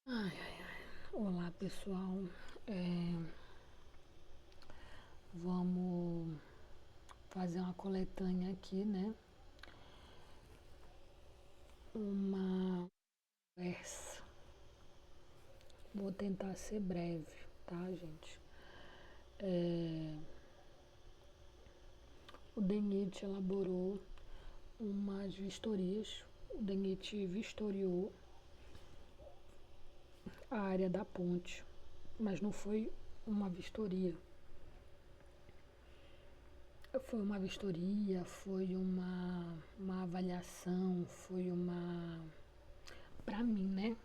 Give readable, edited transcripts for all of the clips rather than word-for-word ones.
Olá pessoal, vamos fazer uma coletânea aqui, né? Uma conversa. Vou tentar ser breve, tá, gente? O DENIT elaborou umas vistorias. O DENIT vistoriou a área da ponte, mas não foi uma vistoria. Foi uma vistoria, foi uma avaliação, foi uma. Pra mim, né?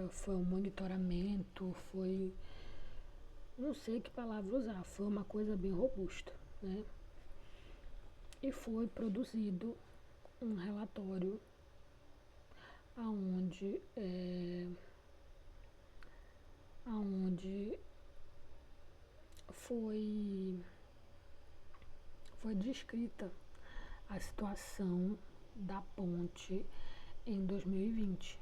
Foi um monitoramento, foi. Não sei que palavra usar, foi uma coisa bem robusta, né? E foi produzido um relatório aonde, aonde foi descrita a situação da ponte em 2020.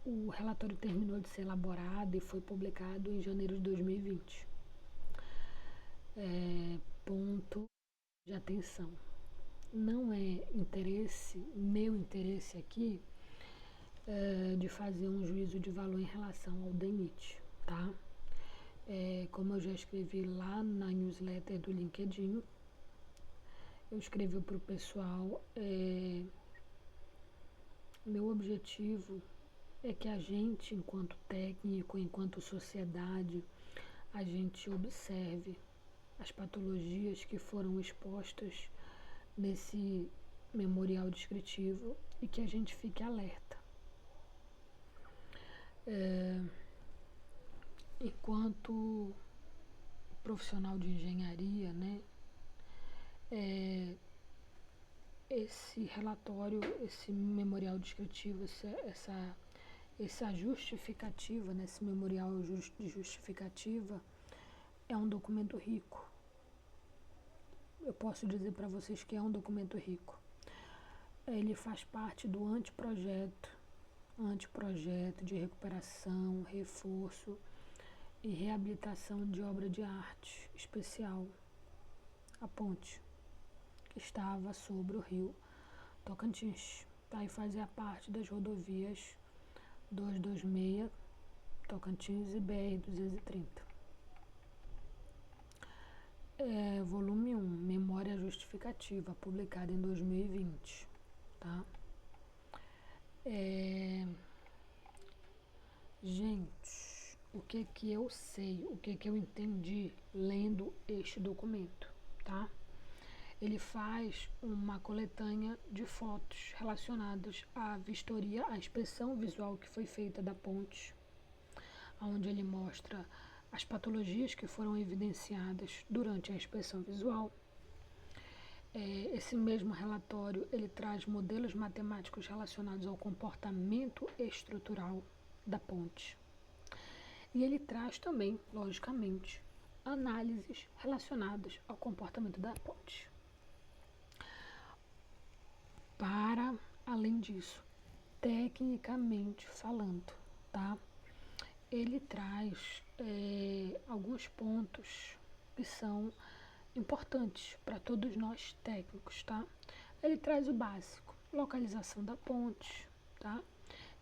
O relatório terminou de ser elaborado e foi publicado em janeiro de 2020. Ponto de atenção. Não é meu interesse aqui, de fazer um juízo de valor em relação ao DENIT, tá? Como eu já escrevi lá na newsletter do LinkedIn, eu escrevi para o pessoal, meu objetivo é que a gente, enquanto técnico, enquanto sociedade, a gente observe as patologias que foram expostas nesse memorial descritivo e que a gente fique alerta. Enquanto profissional de engenharia, né, esse relatório, esse memorial descritivo, essa justificativa, né, esse memorial de justificativa é um documento rico. Eu posso dizer para vocês que é um documento rico. Ele faz parte do anteprojeto de recuperação, reforço e reabilitação de obra de arte especial, a ponte, que estava sobre o rio Tocantins, tá? E fazia parte das rodovias 226 Tocantins e BR-230. Volume 1, Memória Justificativa, publicada em 2020, tá? Gente, o que eu sei, o que eu entendi lendo este documento, tá? Ele faz uma coletânea de fotos relacionadas à vistoria, à inspeção visual que foi feita da ponte, onde ele mostra as patologias que foram evidenciadas durante a inspeção visual. Esse mesmo relatório, ele traz modelos matemáticos relacionados ao comportamento estrutural da ponte. E ele traz também, logicamente, análises relacionadas ao comportamento da ponte. Para além disso, tecnicamente falando, tá? Ele traz alguns pontos que são importantes para todos nós técnicos, tá? Ele traz o básico, localização da ponte, tá?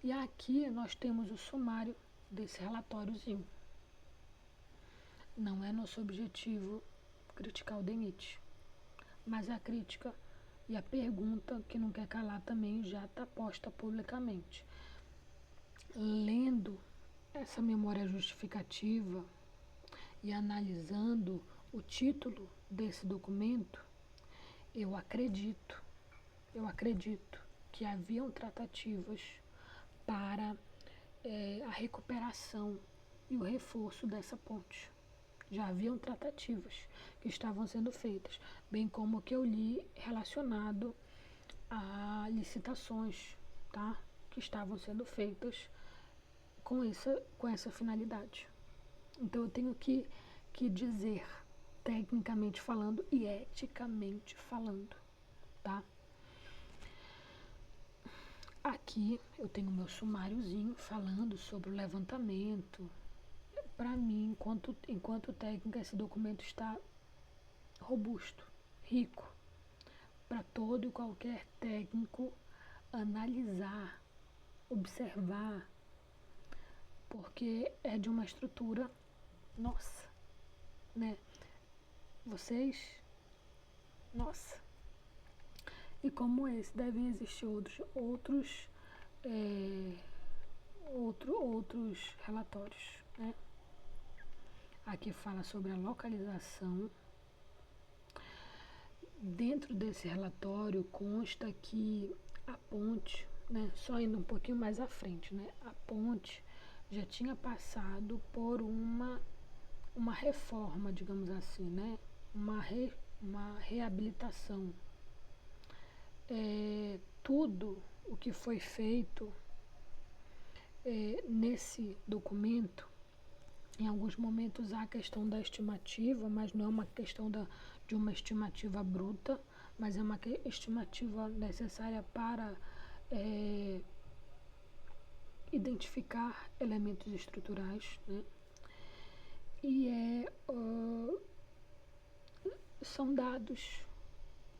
E aqui nós temos o sumário desse relatóriozinho. Não é nosso objetivo criticar o DENIT, mas a crítica e a pergunta que não quer calar também já está posta publicamente. Lendo essa memória justificativa e analisando o título desse documento, eu acredito que haviam tratativas para a recuperação e o reforço dessa ponte. Já haviam tratativas que estavam sendo feitas, bem como o que eu li relacionado a licitações, tá? Que estavam sendo feitas com essa finalidade. Então eu tenho que dizer, tecnicamente falando e eticamente falando, tá? aqui eu tenho meu sumáriozinho falando sobre o levantamento. Para mim, enquanto técnica, esse documento está robusto, rico, para todo e qualquer técnico analisar, observar, porque é de uma estrutura nossa, né? Vocês, nossa. E como esse, devem existir outros relatórios, né? Aqui fala sobre a localização. Dentro desse relatório consta que a ponte, né, só indo um pouquinho mais à frente, né, a ponte já tinha passado por uma reforma, digamos assim, né, uma reabilitação. Tudo o que foi feito nesse documento, em alguns momentos há a questão da estimativa, mas não é uma questão de uma estimativa bruta, mas é uma estimativa necessária para identificar elementos estruturais, né? E são dados,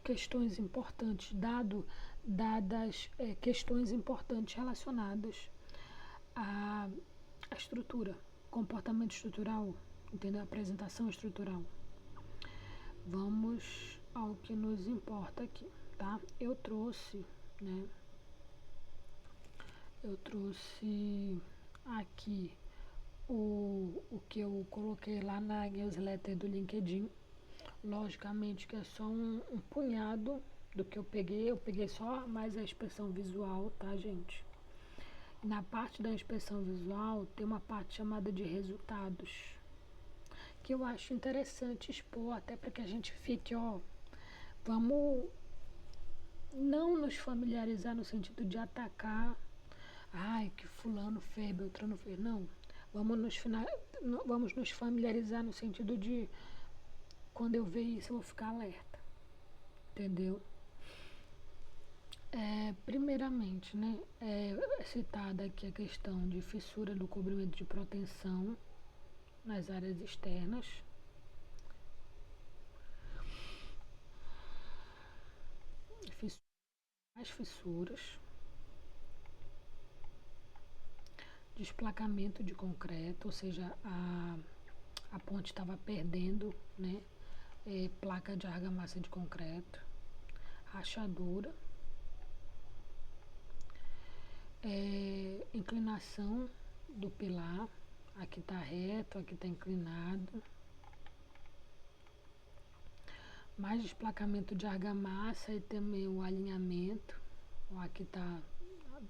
questões importantes, dadas questões importantes relacionadas à estrutura, comportamento estrutural, entendeu? Apresentação estrutural. Vamos ao que nos importa aqui, tá? Eu trouxe aqui o que eu coloquei lá na newsletter do LinkedIn. Logicamente que é só um punhado do que eu peguei só mais a inspeção visual, tá, gente? Na parte da inspeção visual tem uma parte chamada de resultados, que eu acho interessante expor, até para que a gente fique, vamos não nos familiarizar no sentido de atacar, que fulano fez, Beltrano fez, não. Vamos nos familiarizar no sentido de, quando eu ver isso, eu vou ficar alerta, entendeu? Primeiramente, né, é citada aqui a questão de fissura do cobrimento de proteção nas áreas externas. Mais fissuras. Desplacamento de concreto, ou seja, a ponte estava perdendo, né, placa de argamassa de concreto. Rachadura. Inclinação do pilar. Aqui está reto, aqui está inclinado. Mais desplacamento de argamassa e também o alinhamento. Aqui está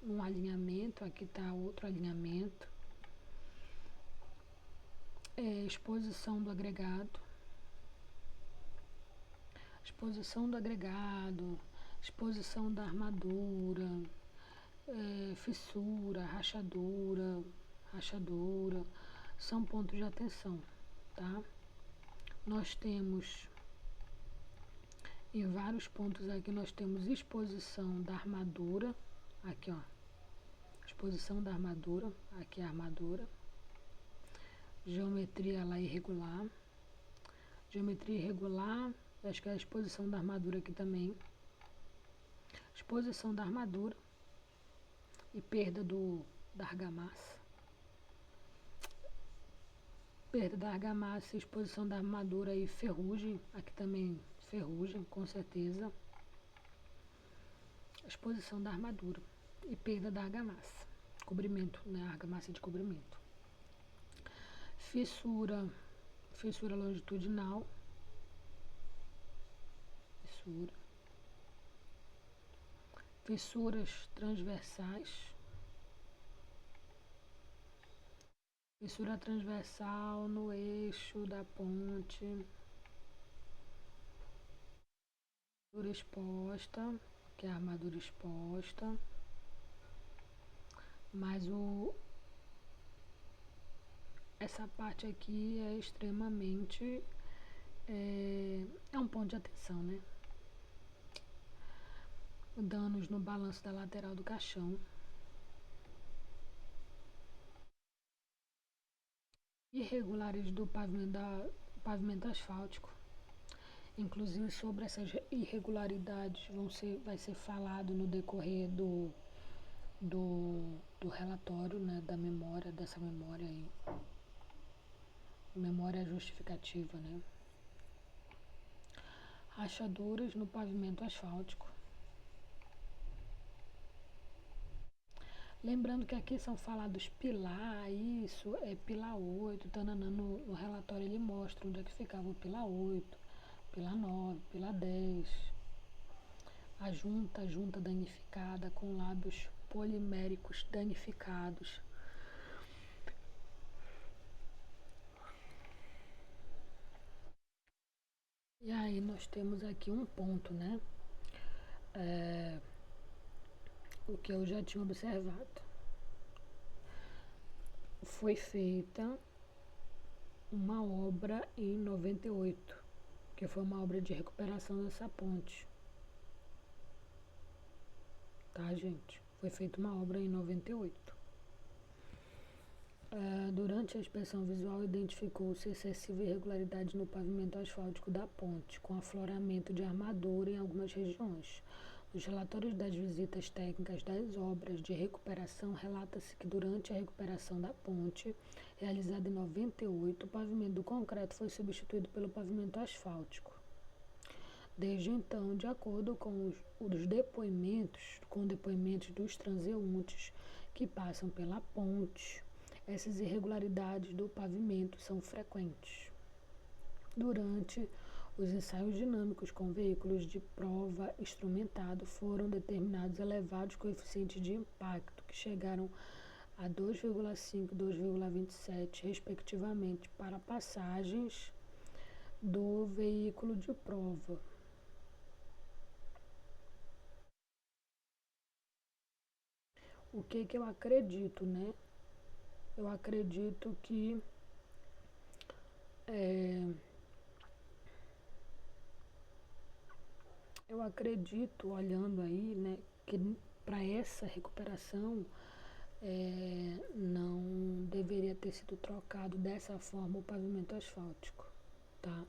um alinhamento, aqui está outro alinhamento. Exposição do agregado. Exposição do agregado, exposição da armadura, fissura, rachadura, são pontos de atenção, tá? Nós temos, em vários pontos aqui, nós temos exposição da armadura, aqui ó, exposição da armadura, aqui a armadura, geometria lá irregular, acho que é a exposição da armadura aqui também, exposição da armadura e perda da argamassa. Perda da argamassa, exposição da armadura e ferrugem, aqui também ferrugem, com certeza. Exposição da armadura e perda da argamassa, cobrimento, né, argamassa de cobrimento. Fissura longitudinal, fissuras transversais, fissura transversal no eixo da ponte, armadura exposta, que é a armadura exposta, mas essa parte aqui é extremamente, é um ponto de atenção, né? danos no balanço da lateral do caixão, irregulares do pavimento asfáltico. Inclusive sobre essas irregularidades vai ser falado no decorrer do relatório, né, dessa memória aí. Memória justificativa, né? Rachaduras no pavimento asfáltico. Lembrando que aqui são falados pilar, isso é pilar 8, tananã, no relatório ele mostra onde é que ficava o pilar 8, pilar 9, pilar 10. A junta danificada com lábios poliméricos danificados. E aí nós temos aqui um ponto, né? O que eu já tinha observado. Foi feita uma obra em 98, que foi uma obra de recuperação dessa ponte. Tá, gente? Foi feita uma obra em 98. Durante a inspeção visual, identificou-se excessiva irregularidade no pavimento asfáltico da ponte, com afloramento de armadura em algumas regiões. Nos relatórios das visitas técnicas das obras de recuperação, relata-se que durante a recuperação da ponte, realizada em 98, o pavimento do concreto foi substituído pelo pavimento asfáltico. Desde então, de acordo com os depoimentos dos transeuntes que passam pela ponte, essas irregularidades do pavimento são frequentes. Durante os ensaios dinâmicos com veículos de prova instrumentado, foram determinados elevados coeficientes de impacto, que chegaram a 2,5 e 2,27, respectivamente, para passagens do veículo de prova. O que eu acredito, né? Eu acredito que eu acredito, olhando aí, né, que para essa recuperação não deveria ter sido trocado dessa forma o pavimento asfáltico, tá?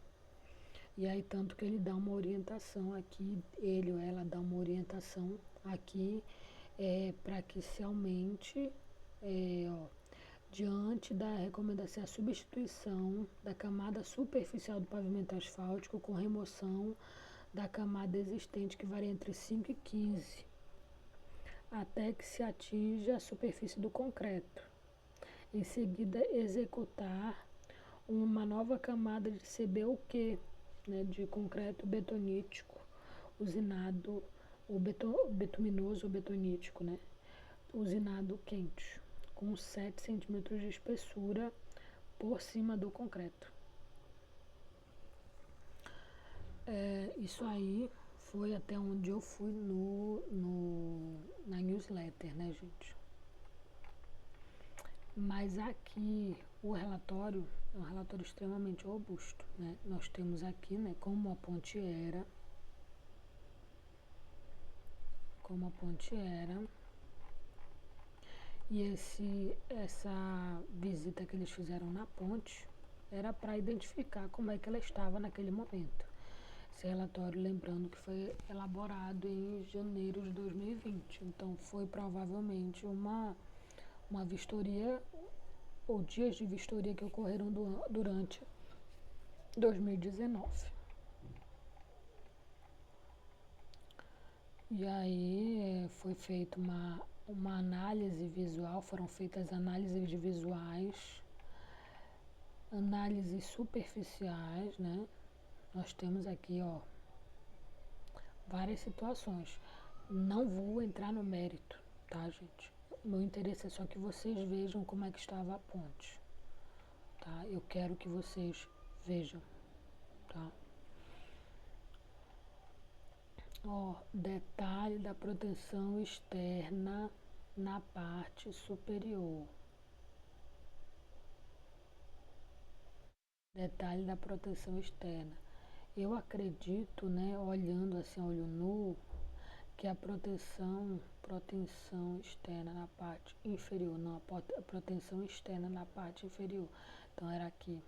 E aí tanto que ele dá uma orientação aqui, ele ou ela dá uma orientação aqui para que se aumente, diante da recomendação, a substituição da camada superficial do pavimento asfáltico com remoção da camada existente, que varia entre 5 e 15, até que se atinja a superfície do concreto. Em seguida, executar uma nova camada de CBUQ, né, de concreto betonítico, usinado, ou betuminoso ou betonítico, né, usinado quente, com 7 centímetros de espessura por cima do concreto. Isso aí foi até onde eu fui na newsletter, né, gente? Mas aqui o relatório é um relatório extremamente robusto, né? Nós temos aqui, né, como a ponte era, e essa visita que eles fizeram na ponte era para identificar como é que ela estava naquele momento. Esse relatório, lembrando que foi elaborado em janeiro de 2020, então foi provavelmente uma vistoria ou dias de vistoria que ocorreram durante 2019. E aí foi feita uma análise visual, foram feitas análises visuais, análises superficiais, né? Nós temos aqui, ó, várias situações. Não vou entrar no mérito, tá, gente? Meu interesse é só que vocês vejam como é que estava a ponte, tá? Eu quero que vocês vejam, tá? Ó, detalhe da proteção externa na parte superior. Detalhe da proteção externa. Eu acredito, né, olhando assim, olho nu, que a proteção externa na parte inferior, não, a proteção externa na parte inferior. Então era aqui,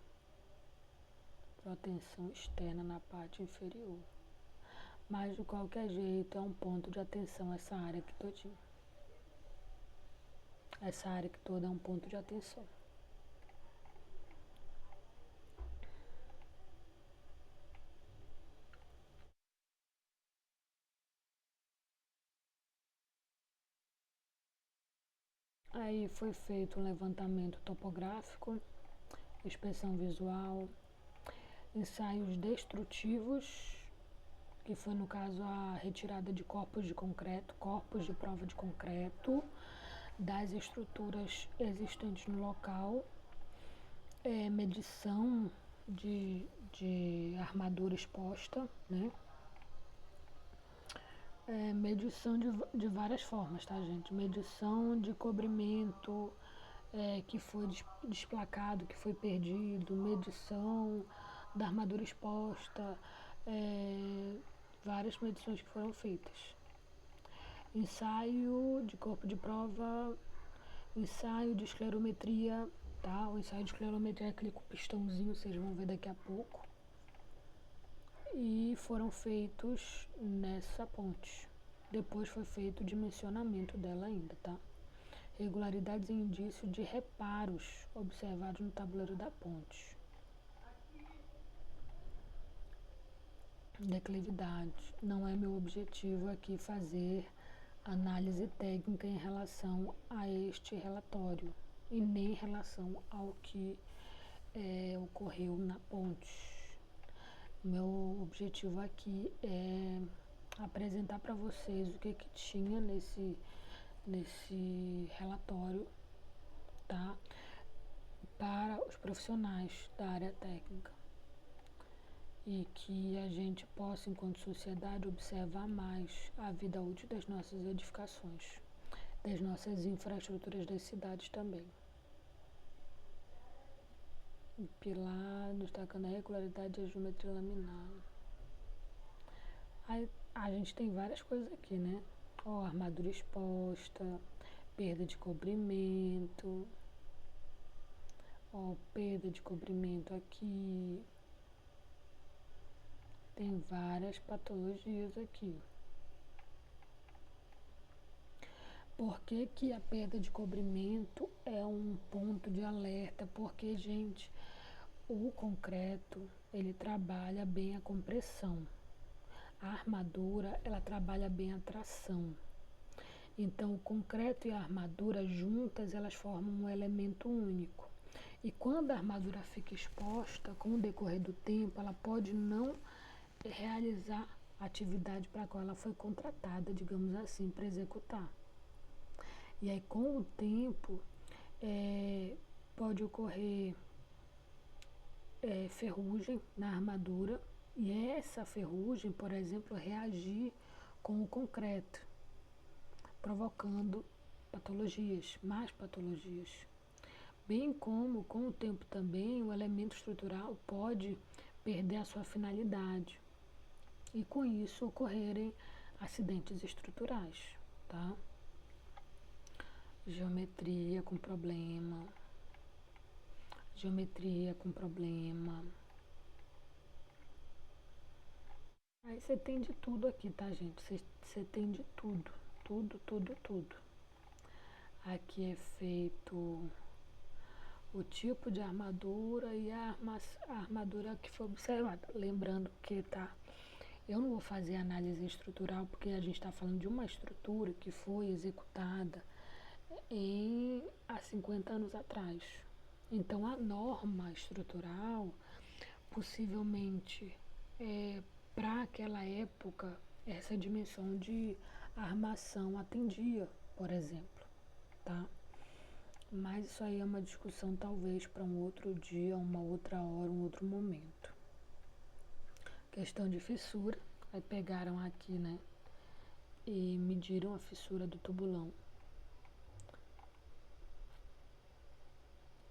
proteção externa na parte inferior. Mas de qualquer jeito é um ponto de atenção essa área aqui todinha. Essa área aqui toda é um ponto de atenção. Aí foi feito um levantamento topográfico, inspeção visual, ensaios destrutivos, que foi no caso a retirada de corpos de concreto, corpos de prova de concreto, das estruturas existentes no local, medição de armadura exposta, né? Medição de várias formas, tá, gente? Medição de cobrimento que foi desplacado, que foi perdido, medição da armadura exposta, várias medições que foram feitas. Ensaio de corpo de prova, ensaio de esclerometria, tá? O ensaio de esclerometria é aquele com pistãozinho, vocês vão ver daqui a pouco. E foram feitos nessa ponte. Depois foi feito o dimensionamento dela ainda, tá? Regularidades e indícios de reparos observados no tabuleiro da ponte. Declividade. Não é meu objetivo aqui fazer análise técnica em relação a este relatório e nem em relação ao que ocorreu na ponte. Meu objetivo aqui é apresentar para vocês o que tinha nesse relatório, tá? Para os profissionais da área técnica. E que a gente possa, enquanto sociedade, observar mais a vida útil das nossas edificações, das nossas infraestruturas das cidades também. Pilar, destacando a regularidade e a geometria laminar. Aí, a gente tem várias coisas aqui, né? Ó, armadura exposta, perda de cobrimento. Ó, perda de cobrimento aqui. Tem várias patologias aqui. Por que a perda de cobrimento é um ponto de alerta? Porque, gente, o concreto, ele trabalha bem a compressão. A armadura, ela trabalha bem a tração. Então, o concreto e a armadura juntas, elas formam um elemento único. E quando a armadura fica exposta, com o decorrer do tempo, ela pode não realizar a atividade para a qual ela foi contratada, digamos assim, para executar. E aí, com o tempo, pode ocorrer ferrugem na armadura, e essa ferrugem, por exemplo, reagir com o concreto, provocando patologias, mais patologias. Bem como, com o tempo também, o elemento estrutural pode perder a sua finalidade e, com isso, ocorrerem acidentes estruturais, tá? Geometria com problema. Geometria com problema. Aí você tem de tudo aqui, tá, gente? Você tem de tudo. Tudo. Aqui é feito o tipo de armadura e a armadura que foi observada. Lembrando que, tá, eu não vou fazer análise estrutural porque a gente está falando de uma estrutura que foi executada há 50 anos atrás. Então, a norma estrutural, possivelmente, para aquela época, essa dimensão de armação atendia, por exemplo, tá? Mas isso aí é uma discussão talvez para um outro dia, uma outra hora, um outro momento. Questão de fissura, aí pegaram aqui, né, e mediram a fissura do tubulão.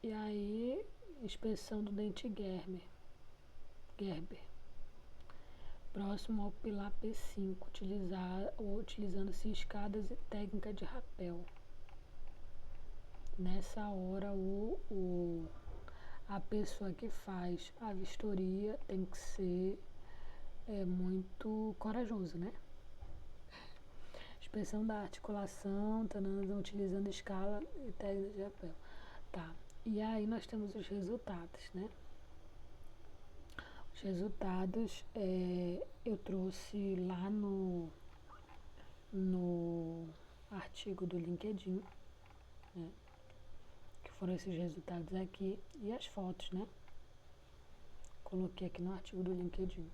E aí, inspeção do dente Gerber. próximo ao pilar P5, utilizando-se escadas e técnica de rapel. Nessa hora, a pessoa que faz a vistoria tem que ser muito corajoso, né? Inspeção da articulação, utilizando escala e técnica de rapel. Tá, e aí nós temos os resultados, né? Os resultados eu trouxe lá no artigo do LinkedIn, né? Que foram esses resultados aqui e as fotos, né? Coloquei aqui no artigo do LinkedIn.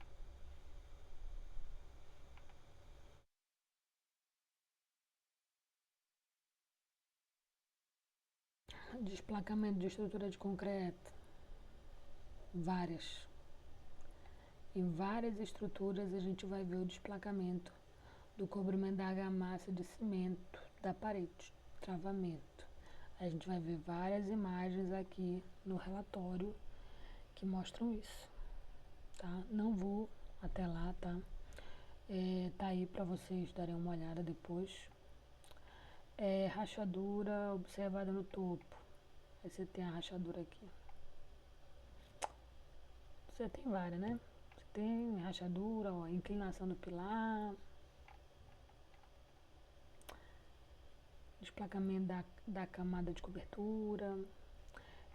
Desplacamento de estrutura de concreto. Várias. Em várias estruturas a gente vai ver o desplacamento do cobrimento da argamassa de cimento da parede, travamento. A gente vai ver várias imagens aqui no relatório que mostram isso, tá? Não vou até lá, tá? Tá aí para vocês darem uma olhada depois. Rachadura observada no topo. Aí você tem a rachadura aqui. Você tem várias, né? Você tem rachadura, ó, inclinação do pilar, desplacamento da camada de cobertura,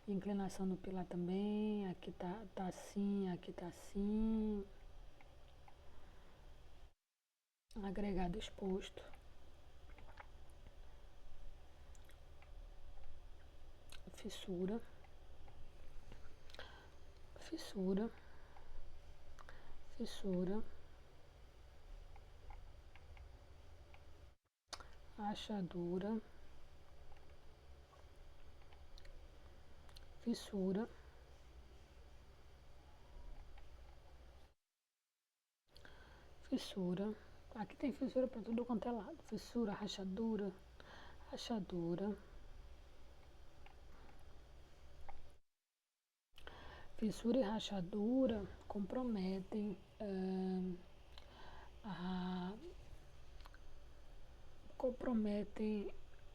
inclinação do pilar também. Aqui tá assim, aqui tá assim. Agregado exposto. Fissura. Fissura. Fissura. Rachadura. Fissura. Fissura. Aqui tem fissura para tudo quanto é lado. Fissura, rachadura, rachadura. Fissura e rachadura comprometem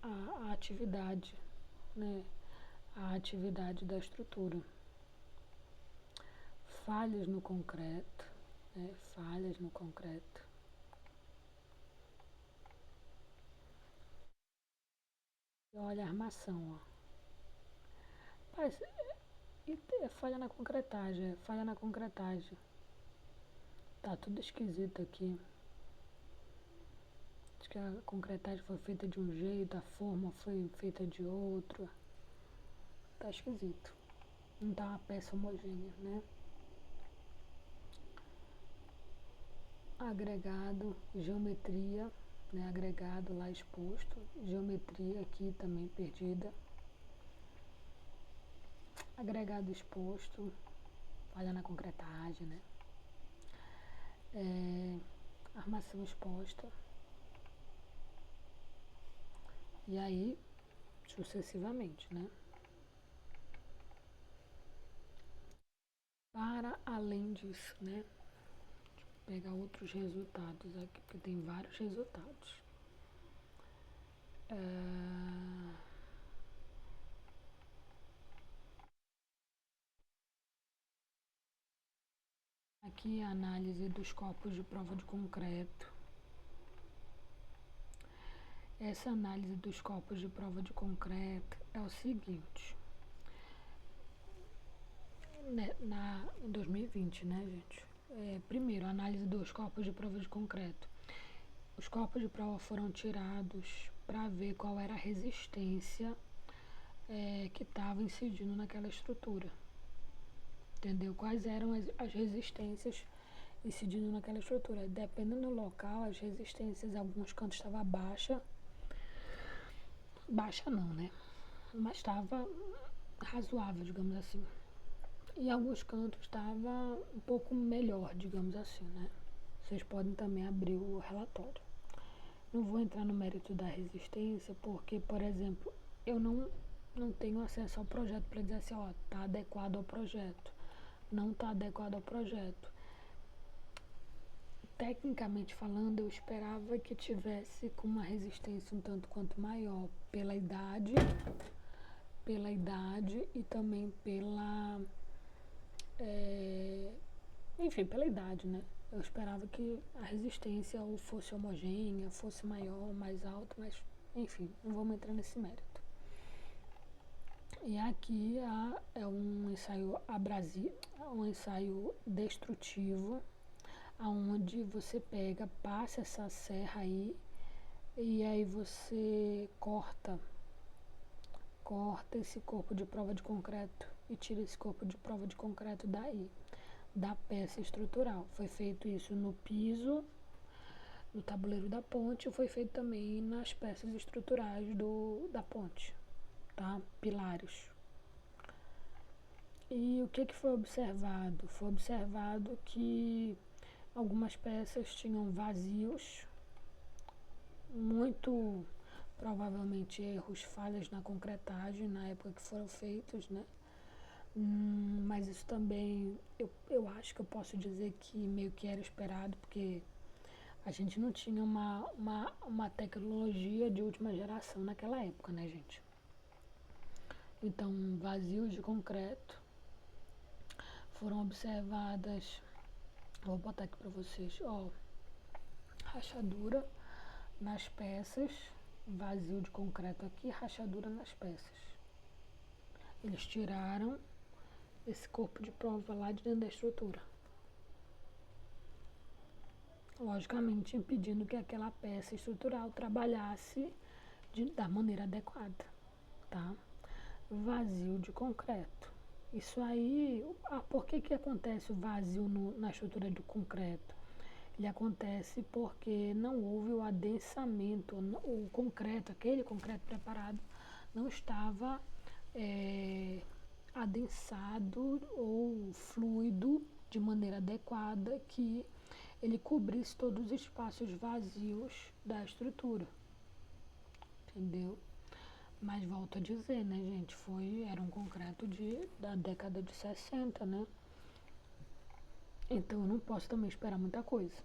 a atividade, né? A atividade da estrutura. Falhas no concreto, né? Falhas no concreto. E olha a armação, ó. Mas, falha na concretagem, falha na concretagem. Tá tudo esquisito aqui. Acho que a concretagem foi feita de um jeito, a forma foi feita de outro. Tá esquisito. Não tá uma peça homogênea, né? Agregado, geometria, né? Agregado lá exposto. Geometria aqui também perdida. Agregado exposto. Falha na concretagem, né? Armação exposta. E aí, sucessivamente, né? Para além disso, né? Deixa eu pegar outros resultados aqui, porque tem vários resultados. Aqui a análise dos corpos de prova de concreto. Essa análise dos corpos de prova de concreto é o seguinte. Em 2020, né, gente? Primeiro, análise dos corpos de prova de concreto. Os corpos de prova foram tirados para ver qual era a resistência que estava incidindo naquela estrutura. Entendeu? Quais eram as resistências incidindo naquela estrutura. Dependendo do local, as resistências, alguns cantos estavam baixa não, né? Mas estava razoável, digamos assim. E alguns cantos estava um pouco melhor, digamos assim, né? Vocês podem também abrir o relatório. Não vou entrar no mérito da resistência, porque, por exemplo, eu não tenho acesso ao projeto para dizer assim, ó, tá adequado ao projeto. Não tá adequado ao projeto. tecnicamente falando, eu esperava que tivesse com uma resistência um tanto quanto maior pela idade e também enfim, pela idade, né? Eu esperava que a resistência ou fosse homogênea, fosse maior, mais alta, mas enfim, não vamos entrar nesse mérito. E aqui é um ensaio abrasivo, um ensaio destrutivo, aonde você passa essa serra aí e aí você corta esse corpo de prova de concreto e tira esse corpo de prova de concreto daí, da peça estrutural. Foi feito isso no piso, no tabuleiro da ponte, e foi feito também nas peças estruturais da ponte, tá? Pilares. E o que foi observado? Foi observado que algumas peças tinham vazios, muito provavelmente erros, falhas na concretagem na época que foram feitos, né? Mas isso também, eu acho que eu posso dizer que meio que era esperado, porque a gente não tinha uma tecnologia de última geração naquela época, né, gente? Então, vazios de concreto foram observadas, vou botar aqui para vocês, ó, rachadura nas peças, vazio de concreto aqui, rachadura nas peças. Eles tiraram esse corpo de prova lá de dentro da estrutura, logicamente impedindo que aquela peça estrutural trabalhasse da maneira adequada, tá? Vazio de concreto. Isso aí, por que acontece o vazio na estrutura do concreto? Ele acontece porque não houve o adensamento, o concreto, aquele concreto preparado, não estava adensado ou fluido de maneira adequada que ele cobrisse todos os espaços vazios da estrutura. Entendeu? Mas volto a dizer, né, gente, era um concreto da década de 60, né? Então eu não posso também esperar muita coisa.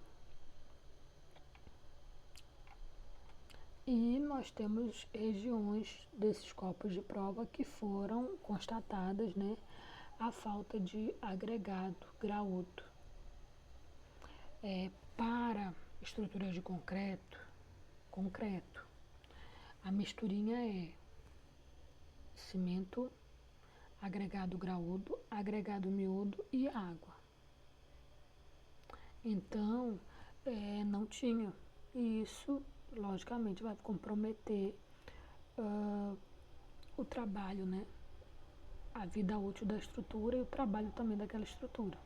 E nós temos regiões desses corpos de prova que foram constatadas, né, a falta de agregado graúdo. Para estruturas de concreto, a misturinha é cimento, agregado graúdo, agregado miúdo e água. Então, não tinha. E isso, logicamente, vai comprometer o trabalho, né? A vida útil da estrutura e o trabalho também daquela estrutura.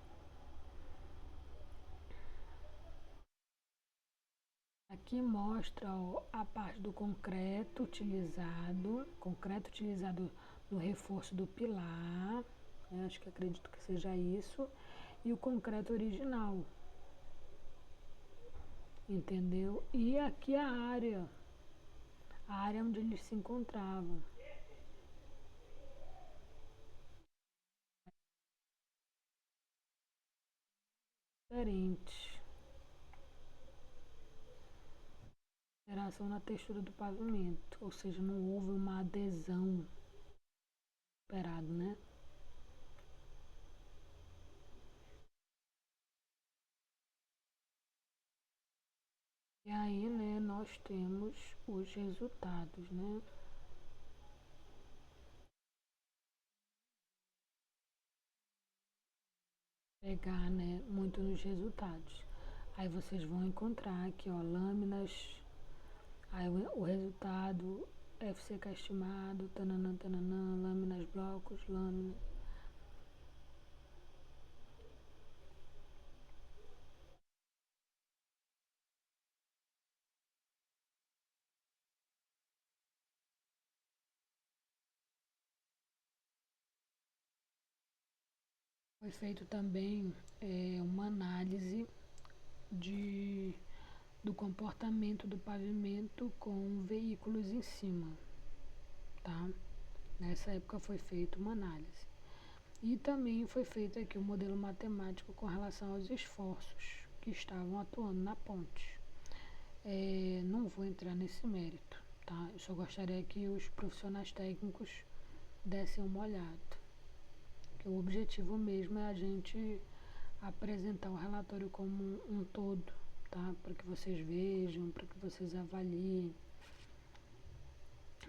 Aqui mostra, ó, a parte do concreto utilizado no reforço do pilar, né? Acho que acredito que seja isso, e o concreto original, entendeu? E aqui a área onde eles se encontravam. Diferente. Alteração na textura do pavimento, ou seja, não houve uma adesão esperado, né? E aí, né, nós temos os resultados, né? Pegar, né, muito nos resultados. Aí vocês vão encontrar aqui, ó, lâminas, aí o resultado FCK estimado, tananã, tananã, lâminas, blocos, lâminas. Foi feito também uma análise de, do comportamento do pavimento com veículos em cima, tá? Nessa época foi feita uma análise. E também foi feito aqui um modelo matemático com relação aos esforços, que estavam atuando na ponte. Não vou entrar nesse mérito, tá? Eu só gostaria que os profissionais técnicos dessem uma olhada. Que o objetivo mesmo é a gente apresentar o relatório como um todo, tá? Para que vocês vejam, para que vocês avaliem.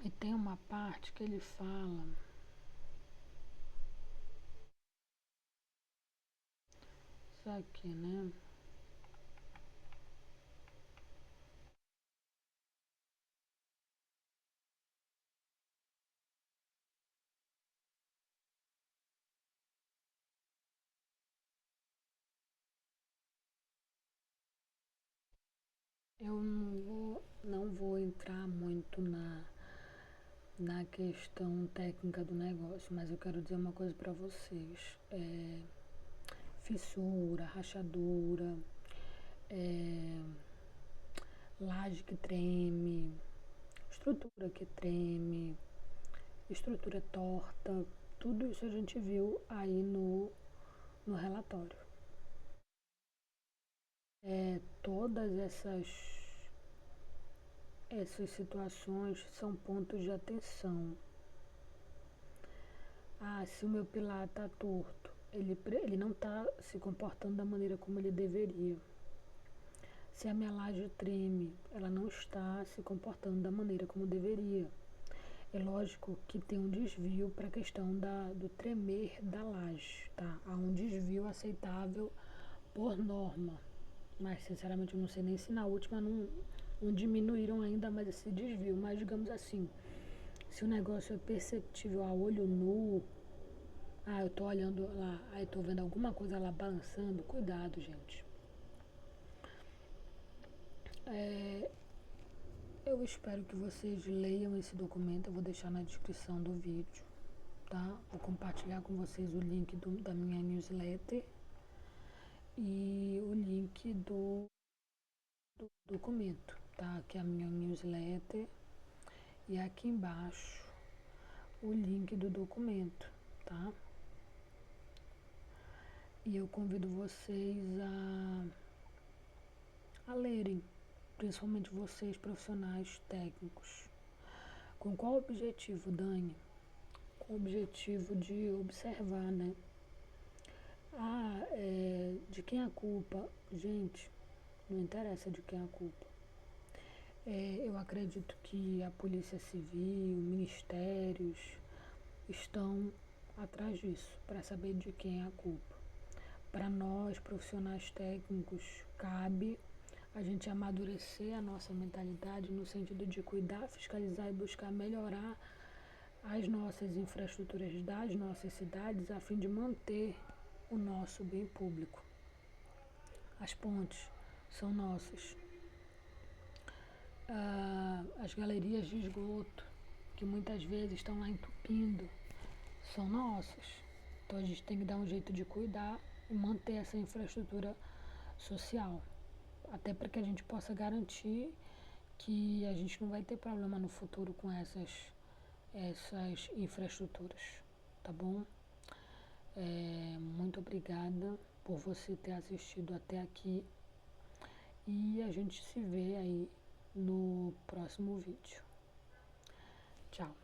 E tem uma parte que ele fala. Isso aqui, né? Eu não vou entrar muito na questão técnica do negócio, mas eu quero dizer uma coisa para vocês. Fissura, rachadura, laje que treme, estrutura que treme, estrutura torta, tudo isso a gente viu aí no relatório. Todas essas situações são pontos de atenção. Se o meu pilar está torto, ele não está se comportando da maneira como ele deveria. Se a minha laje treme, ela não está se comportando da maneira como deveria. É lógico que tem um desvio para a questão do tremer da laje, tá? Há um desvio aceitável por norma. Mas, sinceramente, eu não sei nem se na última não diminuíram ainda mais esse desvio. Mas, digamos assim, se o negócio é perceptível a olho nu, eu tô olhando lá, aí tô vendo alguma coisa lá balançando, cuidado, gente. Eu espero que vocês leiam esse documento, eu vou deixar na descrição do vídeo, tá? Vou compartilhar com vocês o link da minha newsletter e o link do documento, tá? Que é a minha newsletter e aqui embaixo o link do documento, tá? E eu convido vocês a lerem, principalmente vocês profissionais técnicos. Com qual objetivo, Dani? Com o objetivo de observar, né? De quem é a culpa? Gente, não interessa de quem é a culpa. Eu acredito que a Polícia Civil, ministérios estão atrás disso, para saber de quem é a culpa. Para nós, profissionais técnicos, cabe a gente amadurecer a nossa mentalidade no sentido de cuidar, fiscalizar e buscar melhorar as nossas infraestruturas das nossas cidades a fim de manter o nosso bem público. As pontes são nossas. As galerias de esgoto, que muitas vezes estão lá entupindo, são nossas. Então a gente tem que dar um jeito de cuidar e manter essa infraestrutura social. Até para que a gente possa garantir que a gente não vai ter problema no futuro com essas infraestruturas, tá bom? Muito obrigada por você ter assistido até aqui e a gente se vê aí no próximo vídeo. Tchau!